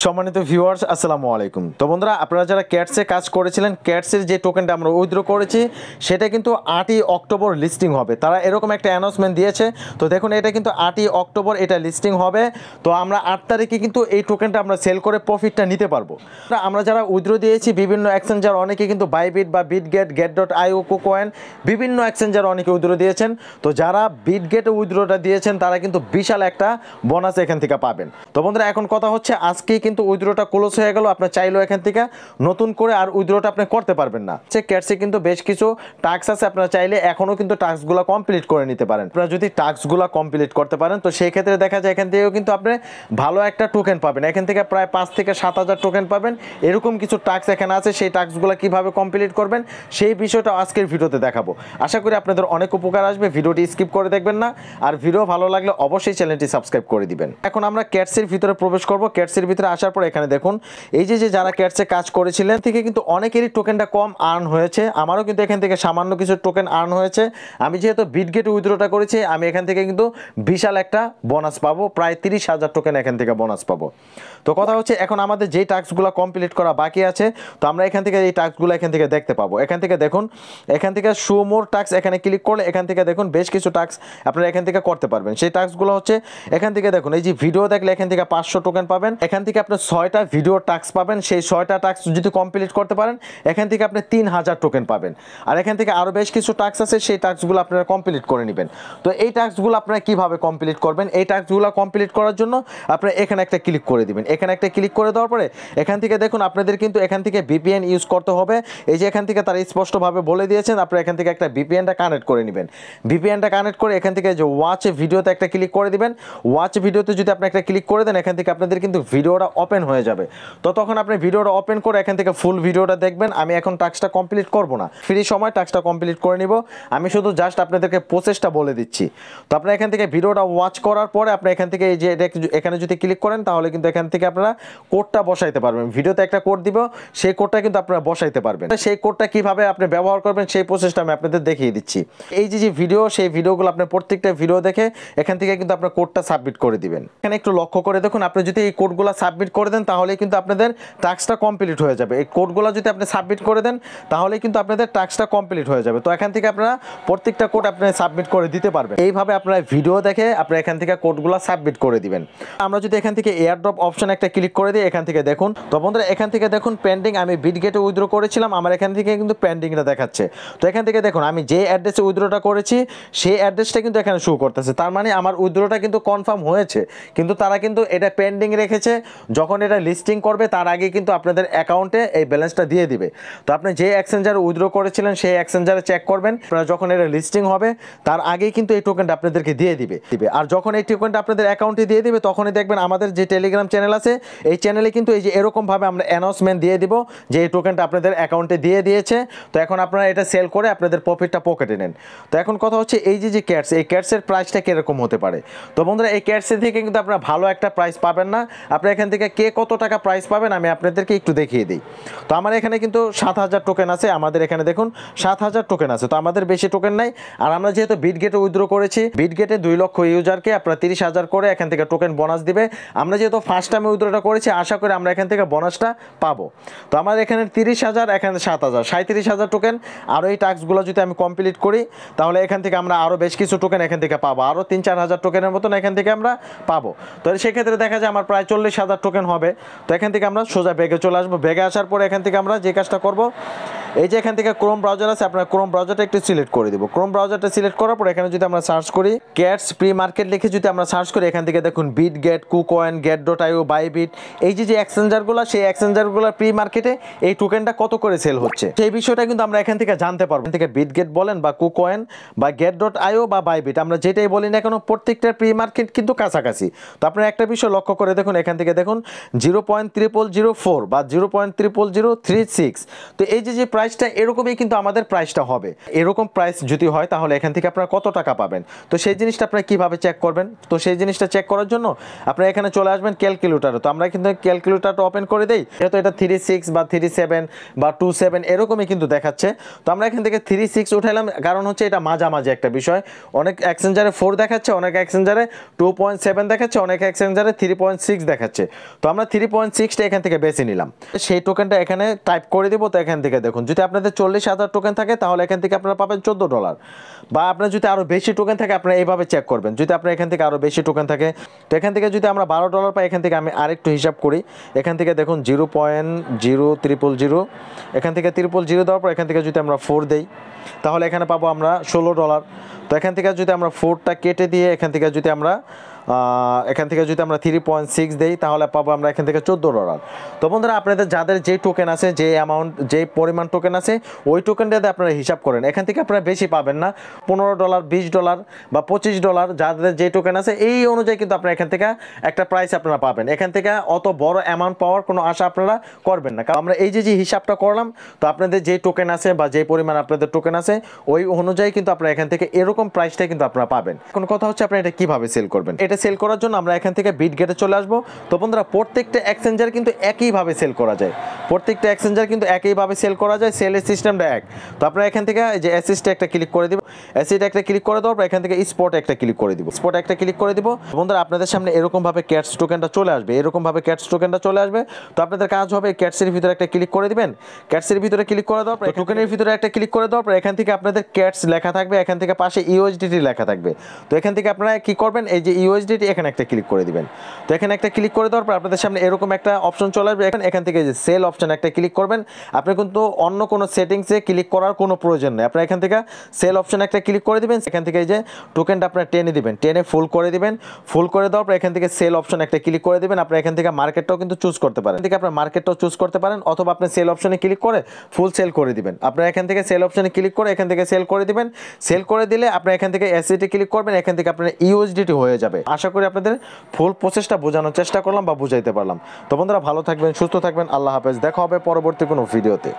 সম্মানিত ভিউয়ার্স আসসালামু আলাইকুম। তো বন্ধুরা, আপনারা যারা ক্যাটসে কাজ করেছিলেন, ক্যাটসের যে টোকেনটা আমরা উইথড্র করেছি সেটা কিন্তু 8ই অক্টোবর লিস্টিং হবে। তারা এরকম একটা অ্যানাউন্সমেন্ট দিয়েছে। তো দেখুন, এটা কিন্তু 8ই অক্টোবর এটা লিস্টিং হবে। তো আমরা 8 তারিখে কিন্তু এই টোকেনটা আমরা সেল করে প্রফিটটা নিতে পারবো। আমরা যারা উইথড্র দিয়েছি বিভিন্ন এক্সচেঞ্জার অনেকে কিন্তু বাইবিট বা বিটগেট, get.io, কুকয়েন বিভিন্ন এক্সচেঞ্জার অনেকে উইথড্র দিয়েছেন। তো যারা বিটগেটে উইথড্রটা দিয়েছেন তারা কিন্তু বিশাল একটা বোনাস এখান থেকে পাবেন। তো বন্ধুরা, এখন কথা হচ্ছে আজকে কিন্তু উইথড্রটা ক্লোজ হয়ে গেল। আপনি চাইলেও এখান থেকে নতুন করে আর উইথড্রটা আপনি করতে পারবেন না। ক্যাটসে কিন্তু বেশ কিছু টাস্ক আছে, আপনারা চাইলে এখনও কিন্তু টাস্কগুলো কমপ্লিট করে নিতে পারেন। আপনারা যদি টাস্কগুলো কমপ্লিট করতে পারেন তো সেই ক্ষেত্রে দেখা যায় এখান থেকেও কিন্তু আপনি ভালো একটা টোকেন পাবেন। এখান থেকে প্রায় 5 থেকে 7,000 টোকেন পাবেন। এরকম কিছু টাস্ক এখানে আছে, সেই টাস্কগুলো কীভাবে কমপ্লিট করবেন সেই বিষয়টা আজকের ভিডিওতে দেখাবো। আশা করি আপনাদের অনেক উপকার আসবে। ভিডিওটি স্কিপ করে দেখবেন না, আর ভিডিও ভালো লাগলে অবশ্যই চ্যানেলটি সাবস্ক্রাইব করে দিবেন। এখন আমরা ক্যাটসের ভিতরে প্রবেশ করব। ক্যাটসের ভিতরে আসার পর এখানে দেখুন, এই যে যারা ক্যাটসে কাজ করেছিলেন থেকে কিন্তু অনেকেরই টোকেনটা কম আর্ন হয়েছে। আমারও কিন্তু এখান থেকে সামান্য কিছু টোকেন আর্ন হয়েছে। আমি যেহেতু বিটগেট উইথড্রটা করেছি, আমি এখান থেকে কিন্তু বিশাল একটা বোনাস পাবো, প্রায় 30,000 টোকেন এখান থেকে বোনাস পাবো। তো কথা হচ্ছে এখন আমাদের যেই টাস্কগুলো কমপ্লিট করা বাকি আছে, তো আমরা এখান থেকে এই টাস্কগুলো এখান থেকে দেখতে পাবো। এখান থেকে দেখুন, এখান থেকে শো মোর টাস্ক এখানে ক্লিক করলে এখান থেকে দেখুন বেশ কিছু টাস্ক আপনারা এখান থেকে করতে পারবেন। সেই টাস্কগুলো হচ্ছে এখান থেকে দেখুন, এই যে ভিডিও দেখলে এখান থেকে 500 টোকেন পাবেন। এখান থেকে আপনি 6টা ভিডিও টাস্ক পাবেন। সেই 6টা টাস্ক যদি কমপ্লিট করতে পারেন এখান থেকে আপনি 3,000 টোকেন পাবেন। আর এখান থেকে আরও বেশ কিছু টাস্ক আছে, সেই টাস্কগুলো আপনারা কমপ্লিট করে নেবেন। তো এই টাস্কগুলো আপনারা কীভাবে কমপ্লিট করবেন, এই টাস্কগুলো কমপ্লিট করার জন্য আপনারা এখানে একটা ক্লিক করে দিবেন। এখানে একটা ক্লিক করে দেওয়ার পরে এখান থেকে দেখুন আপনাদের কিন্তু এখান থেকে ভিপিএন ইউজ করতে হবে। এই যে এখান থেকে তারা স্পষ্টভাবে বলে দিয়েছেন, আপনারা এখান থেকে একটা ভিপিএনটা কানেক্ট করে নেবেন। ভিপিএনটা কানেক্ট করে এখান থেকে যে ওয়াচ ভিডিওতে একটা ক্লিক করে দিবেন। ওয়াচ ভিডিওতে যদি আপনি একটা ক্লিক করে দেন এখান থেকে আপনাদের কিন্তু ভিডিওটা ওপেন হয়ে যাবে। তো তখন আপনি ভিডিওটা ওপেন করে এখান থেকে ফুল ভিডিওটা দেখবেন। আমি এখন টাস্কটা কমপ্লিট করব না, ফ্রি সময় টাস্কটা কমপ্লিট করে নিব। আমি শুধু জাস্ট আপনাদেরকে প্রসেসটা বলে দিচ্ছি। তো আপনারা এখান থেকে ভিডিওটা ওয়াচ করার পরে আপনি এখান থেকে এই যে এখানে যদি ক্লিক করেন তাহলে কিন্তু এখান থেকে আপনারা কোডটা বসাইতে পারবেন। ভিডিওতে একটা কোড দিব, সেই কোডটা কিন্তু আপনারা বসাইতে পারবেন। সেই কোডটা কিভাবে আপনি ব্যবহার করবেন সেই প্রসেসটা আমি আপনাদের দেখিয়ে দিচ্ছি। এই যে ভিডিও, সেই ভিডিওগুলো আপনি প্রত্যেকটা ভিডিও দেখে এখান থেকে কিন্তু আপনার কোডটা সাবমিট করে দিবেন। এখানে একটু লক্ষ্য করে দেখুন, আপনি যদি এই কোডগুলো সাবমিট করে দেন তাহলে কিন্তু আপনাদের টাস্কটা কমপ্লিট হয়ে যাবে। এই কোডগুলো যদি আপনি সাবমিট করে দেন তাহলে কিন্তু আপনাদের টাস্কটা কমপ্লিট হয়ে যাবে। তো এখান থেকে আপনারা প্রত্যেকটা কোড আপনি সাবমিট করে দিতে পারবেন। এইভাবে আপনারা ভিডিও দেখে আপনারা এখান থেকে কোডগুলো সাবমিট করে দিবেন। আমরা যদি এখান থেকে এয়ারড্রপ অপশন একটা ক্লিক করে দিই, এখান থেকে দেখুন, তো বন্ধুরা এখান থেকে দেখুন পেন্ডিং, আমি বিটগেটে উইথড্র করেছিলাম, আমার এখান থেকে কিন্তু পেন্ডিংটা দেখাচ্ছে। তো এখান থেকে দেখুন আমি যে অ্যাড্রেসে উইথড্রটা করেছি সেই অ্যাড্রেসটা কিন্তু এখানে শো করতেছে। তার মানে আমার উইথড্রটা কিন্তু কনফার্ম হয়েছে, কিন্তু তারা কিন্তু এটা পেন্ডিং রেখেছে। যখন এটা লিস্টিং করবে তার আগে কিন্তু আপনাদের অ্যাকাউন্টে এই ব্যালেন্সটা দিয়ে দিবে। তো আপনি যে এক্সচেঞ্জারে উইথড্র করেছিলেন সেই এক্সচেঞ্জারে চেক করবেন, যখন এটা লিস্টিং হবে তার আগেই কিন্তু এই টোকেনটা আপনাদেরকে দিয়ে দিবে। আর যখন এই টোকেনটা আপনাদের অ্যাকাউন্টে দিয়ে দিবে তখনই দেখবেন আমাদের যে টেলিগ্রাম চ্যানেল আছে এই চ্যানেলে কিন্তু এই যে এরকমভাবে আমরা অ্যানাউন্সমেন্ট দিয়ে দিব যে এই টোকেনটা আপনাদের অ্যাকাউন্টে দিয়ে দিয়েছে। তো এখন আপনারা এটা সেল করে আপনাদের প্রফিটটা পকেটে নেন। তো এখন কথা হচ্ছে এই যে ক্যাটস, এই ক্যাটসের প্রাইসটা কীরকম হতে পারে। তো বন্ধুরা এই ক্যাটসের থেকে কিন্তু আপনারা ভালো একটা প্রাইস পাবেন না। আপনারা এখান থেকে কে কত টাকা প্রাইস পাবেন আমি আপনাদেরকে একটু দেখিয়ে দিই। তো আমার এখানে কিন্তু 7,000 টোকেন আছে। আমাদের এখানে দেখুন 7,000 টোকেন আছে। তো আমাদের বেশি টোকেন নাই। আর আমরা যেহেতু বিটগেটে উইথড্র করেছি, বিটগেটে 2 লক্ষ ইউজারকে আপনারা 30,000 করে এখান থেকে টোকেন বোনাস দিবে। আমরা যেহেতু ফার্স্ট টাইমে উইথড্রটা করেছি আশা করি আমরা এখান থেকে বোনাসটা পাবো। তো আমার এখানে 30,000, এখানে 7,000, 37,000 টোকেন। আরও এই টাস্কগুলো যদি আমি কমপ্লিট করি তাহলে এখান থেকে আমরা আরও বেশ কিছু টোকেন এখান থেকে পাবো, আরও 3-4 হাজার টোকেনের মতন এখান থেকে আমরা পাবো। তো সেক্ষেত্রে দেখা যায় আমার প্রায় 40,000 টোকেন হবে। তো এখান থেকে আমরা সোজা ব্যাগে চলে আসবো। ব্যাগে আসার পরে এখান থেকে আমরা যে কাজটা করব, এই যে এখান থেকে ক্রোম ব্রাউজার আছে, আপনার ক্রোম ব্রাউজারটা একটু সিলেক্ট করে দেবো। ক্রোম ব্রাউজারটা সিলেক্ট করার পর এখানে যদি আমরা সার্চ করি ক্যাটস প্রি মার্কেট লিখে যদি আমরা সার্চ করি, এখান থেকে দেখুন বিটগেট, কুকয়েন, get.io, বাইবিট, এই যে এক্সচেঞ্জারগুলো সেই এক্সচেঞ্জারগুলোর প্রি মার্কেটে এই টোকেনটা কত করে সেল হচ্ছে সেই বিষয়টা কিন্তু আমরা এখান থেকে জানতে পারবো। এখান থেকে বিটগেট বলেন বা কুকয়েন বা get.io বা বাইবিট আমরা যেটাই বলি না কেন প্রত্যেকটার প্রি মার্কেট কিন্তু কাছাকাছি। তো আপনারা একটা বিষয় লক্ষ্য করে দেখুন, এখান থেকে দেখুন 0.0004 বা 0.0036। তো এই যে প্রাইস প্রাইসটা এরকমই কিন্তু আমাদের প্রাইসটা হবে। এরকম প্রাইস যদি হয় তাহলে এখান থেকে আপনারা কত টাকা পাবেন, তো সেই জিনিসটা আপনারা কীভাবে চেক করবেন? তো সেই জিনিসটা চেক করার জন্য আপনারা এখানে চলে আসবেন ক্যালকুলেটারে। তো আমরা কিন্তু ক্যালকুলেটারটা ওপেন করে দেই, যেহেতু এটা 36 বা 37 বা 27 এরকমই কিন্তু দেখাচ্ছে। তো আমরা এখান থেকে 36 উঠাইলাম, কারণ হচ্ছে এটা মাঝামাঝি একটা বিষয়। অনেক এক্সচেঞ্জারে 4 দেখাচ্ছে, অনেক এক্সচেঞ্জারে 2.7 দেখাচ্ছে, অনেক এক্সচেঞ্জারে 3.6 দেখাচ্ছে। তো আমরা 3.6টা এখান থেকে বেছে নিলাম, সেই টোকেনটা এখানে টাইপ করে দিব। তো এখান থেকে দেখুন, যদি আপনাদের 40,000 টোকেন থাকে তাহলে এখান থেকে আপনারা পাবেন $14, বা আপনার যদি আরও বেশি টোকেন থাকে আপনারা এইভাবে চেক করবেন। যদি আপনার এখান থেকে আরও বেশি টোকেন থাকে, তো এখান থেকে যদি আমরা $12 পাই, এখান থেকে আমি আরেকটু হিসাব করি। এখান থেকে দেখুন 0.0000, এখান থেকে 000 দেওয়ার পর এখান থেকে যদি আমরা 4 দেই তাহলে এখানে পাবো আমরা $16। তো এখান থেকে যদি আমরা 4টা কেটে দিয়ে এখান থেকে যদি আমরা 3.6 দেই তাহলে পাবো আমরা এখান থেকে $14। তো বন্ধুরা, আপনাদের যাদের যে টোকেন আছে, যে অ্যামাউন্ট, যে পরিমাণ টোকেন আছে, ওই টোকেনটাতে আপনারা হিসাব করেন। এখান থেকে আপনারা বেশি পাবেন না, $15, $20 বা $25 যাদের যে টোকেন আছে এই অনুযায়ী কিন্তু আপনারা এখান থেকে একটা প্রাইস আপনারা পাবেন। এখান থেকে অত বড় অ্যামাউন্ট পাওয়ার কোনো আশা আপনারা করবেন না, কারণ আমরা এই যে হিসাবটা করলাম, তো আপনাদের যে টোকেন আছে বা যে পরিমাণ আপনাদের টোকেন আছে ওই অনুযায়ী কিন্তু আপনারা এখান থেকে এরকম প্রাইসটা কিন্তু আপনারা পাবেন। এখন কথা হচ্ছে আপনারা এটা কিভাবে সেল করবেন। এটা সেল করার জন্য আমরা এখান থেকে বিটগেটে চলে আসবো। তো বন্ধুরা, প্রত্যেকটা এক্সচেঞ্জার কিন্তু একইভাবে সেল করা যায়, প্রত্যেকটা এক্সচেঞ্জার কিন্তু একইভাবে সেল করা যায়, সেলের সিস্টেমটা এক। তো আপনারা এখান থেকে এই যে অ্যাসিস্টে একটা ক্লিক করে দিব, অ্যাসিস্টে একটা ক্লিক করে দেওয়ার পর এখান থেকে স্পট একটা ক্লিক করে দিব, স্পট একটা ক্লিক করে দিব। বন্ধুরা, আপনাদের সামনে এরকমভাবে ক্যাটস টোকেনটা চলে আসবে, এরকমভাবে ক্যাটস টোকেনটা চলে আসবে। তো আপনাদের কাজ হবে ক্যাটসের ভিতরে একটা ক্লিক করে দিবেন, ক্যাটসের ভিতরে ক্লিক করে দেওয়ার পর টোকেনের ভিতরে একটা ক্লিক করে দেওয়ার পর এখান থেকে আপনাদের ক্যাটস লেখা থাকবে, এখান থেকে পাশে ইউএসডিটি লেখা থাকবে। তো এখান থেকে আপনারা কি করবেন, এই যে ইউএসডিটি এখানে একটা ক্লিক করে দিবেন। তো এখানে একটা ক্লিক করে দেওয়ার পর আপনাদের সামনে এরকম একটা অপশন চলে আসবে। এখান থেকে যে সেল অপশন একটা ক্লিক করবেন। আপনি কিন্তু অন্য কোনো সেটিংসে ক্লিক করার কোনো প্রয়োজন নেই, আপনারা এখান থেকে সেল অপশন একটা ক্লিক করে দিবেন। এখান থেকে এই যে টোকেনটা আপনারা টেনে দিবেন, টেনে ফুল করে দিবেন। ফুল করে দেওয়ার পর এখান থেকে সেল অপশন একটা ক্লিক করে দিবেন। আপনারা এখান থেকে মার্কেটটাও কিন্তু চুজ করতে পারেন, থেকে আপনার মার্কেটটাও চুজ করতে পারেন, অথবা আপনি সেল অপশনে ক্লিক করে ফুল সেল করে দিবেন। আপনারা এখান থেকে সেল অপশনে ক্লিক করে এখান থেকে সেল করে দিবেন। সেল করে দিলে আপনারা এখান থেকে এসিটি ক্লিক করবেন, এখান থেকে আপনার ইউএসডিটি হয়ে যাবে। আশা করি আপনাদের ফুল প্রসেসটা বোঝানোর চেষ্টা করলাম বা বুঝাইতে পারলাম। তো বন্ধুরা, ভালো থাকবেন, সুস্থ থাকবেন, আল্লাহ হাফেজ। দেখা হবে পরবর্তী কোনো ভিডিওতে।